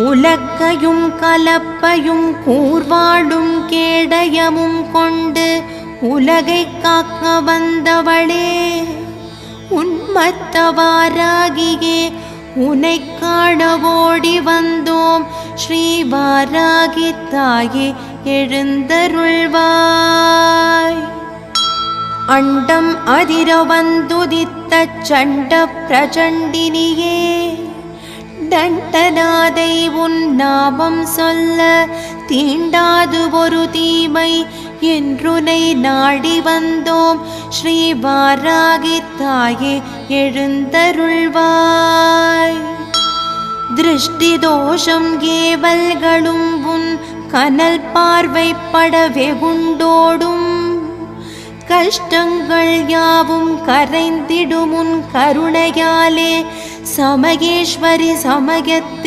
உலக்கையும் கலப்பையும் கூர்வாடும் கேடயமும் கொண்டு உலகை காக்க வந்தவளே, உன்மத்தவாராகியே உனை காண ஓடி வந்தோம். ஸ்ரீ வாராகி தாயே எழுந்தருள்வாய். அண்டம் அதிர வந்துதித்த சண்ட பிரச்சண்டினியே, தண்டநாதை உன் நாமம் சொல்ல தீண்டாது ஒரு தீமை என்றுனை நாடி வந்தோம். ஸ்ரீ வாராகி தாயே எழுந்தருள்வாய். திருஷ்டி தோஷம் ஏவல்களும் உன் கனல் பார்வைப்பட வெகுண்டோடும், கஷ்டங்கள் யாவும் கரைந்திடும் உன் கருணையாலே. சமயேஸ்வரி சமயத்தில்